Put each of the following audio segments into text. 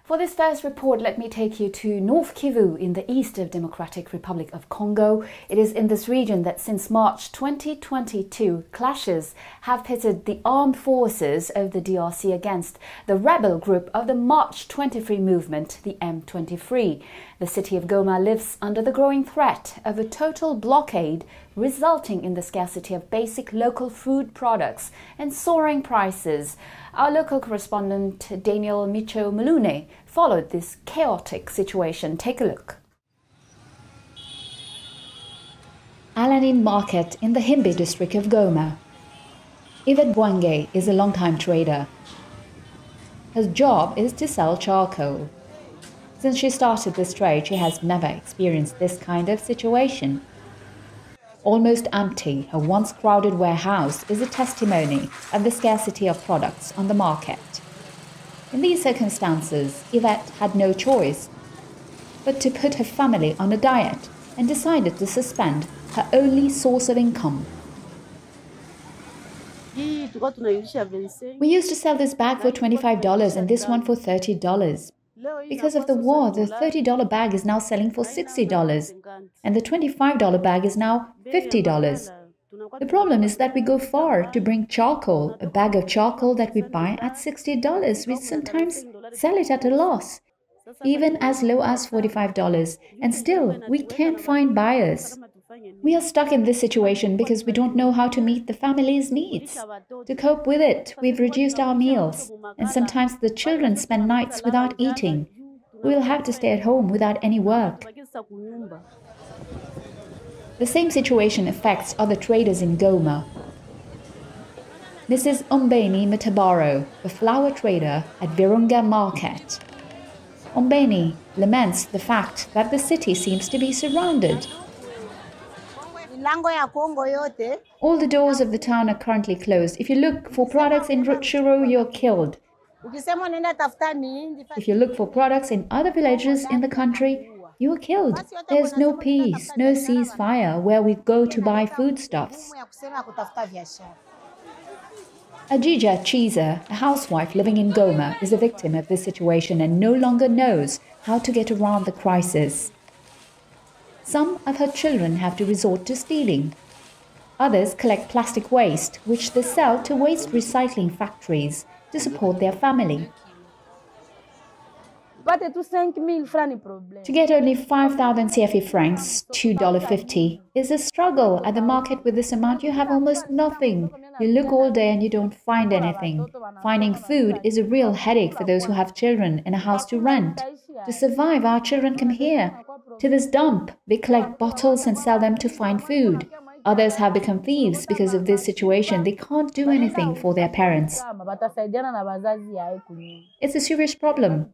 For this first report, let me take you to North Kivu in the east of Democratic Republic of Congo. It is in this region that since March 2022, clashes have pitted the armed forces of the DRC against the rebel group of the March 23 movement, the M23. The city of Goma lives under the growing threat of a total blockade, resulting in the scarcity of basic local food products and soaring prices. Our local correspondent Daniel Micho Mulune followed this chaotic situation. Take a look. Alanin Market in the Himbe district of Goma. Yvette Bwange is a long-time trader. Her job is to sell charcoal. Since she started this trade, she has never experienced this kind of situation. Almost empty, her once crowded warehouse is a testimony of the scarcity of products on the market. In these circumstances, Yvette had no choice but to put her family on a diet and decided to suspend her only source of income. We used to sell this bag for $25 and this one for $30. Because of the war, the $30 bag is now selling for $60 and the $25 bag is now $50. The problem is that we go far to bring charcoal. A bag of charcoal that we buy at $60, we sometimes sell it at a loss, even as low as $45, and still we can't find buyers. We are stuck in this situation because we don't know how to meet the family's needs. To cope with it, we've reduced our meals, and sometimes the children spend nights without eating. We will have to stay at home without any work. The same situation affects other traders in Goma. Mrs. Ombeni Metabaro, a flour trader at Virunga Market. Ombeni laments the fact that the city seems to be surrounded. All the doors of the town are currently closed. If you look for products in Rutshuru, you're killed. If you look for products in other villages in the country, you are killed. There's no peace, no ceasefire where we go to buy foodstuffs. Ajija Chiza, a housewife living in Goma, is a victim of this situation and no longer knows how to get around the crisis. Some of her children have to resort to stealing. Others collect plastic waste, which they sell to waste recycling factories to support their family. To get only 5,000 CFA francs, $2.50, is a struggle. At the market with this amount, you have almost nothing. You look all day and you don't find anything. Finding food is a real headache for those who have children and a house to rent. To survive, our children come here to this dump. They collect bottles and sell them to find food. Others have become thieves because of this situation. They can't do anything for their parents. It's a serious problem.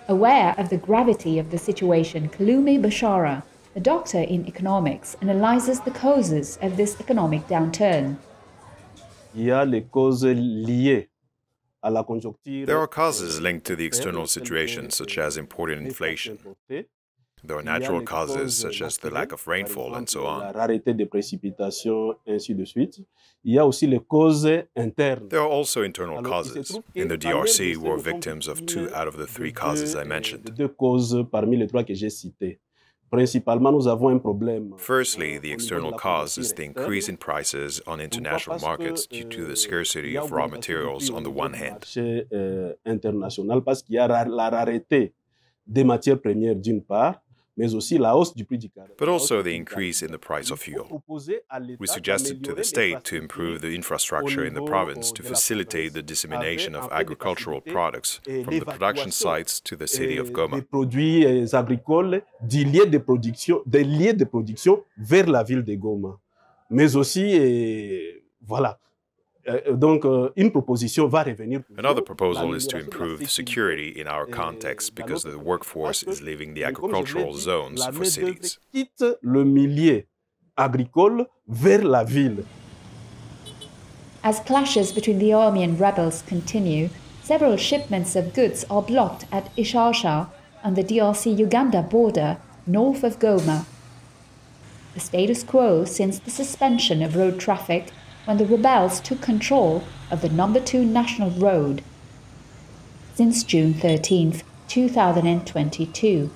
Aware of the gravity of the situation, Kalume Bashara, a doctor in economics, analyzes the causes of this economic downturn. There are causes linked to the external situation, such as imported inflation. There are natural causes, such as the lack of rainfall and so on. There are also internal causes. In the DRC, we're victims of 2 out of the 3 causes I mentioned. Firstly, the external cause is the increase in prices on international markets due to the scarcity of raw materials on the one hand. But also the increase in the price of fuel. We suggested to the state to improve the infrastructure in the province to facilitate the dissemination of agricultural products from the production sites to the city of Goma. Des lieux de production vers la ville de Goma. Mais aussi, voilà. Another proposal is to improve security in our context because the workforce is leaving the agricultural zones for cities. Le milieu agricole vers la ville. As clashes between the army and rebels continue, several shipments of goods are blocked at Ishasha on the DRC-Uganda border north of Goma. The status quo since the suspension of road traffic when the rebels took control of the number 2 national road. since June 13, 2022.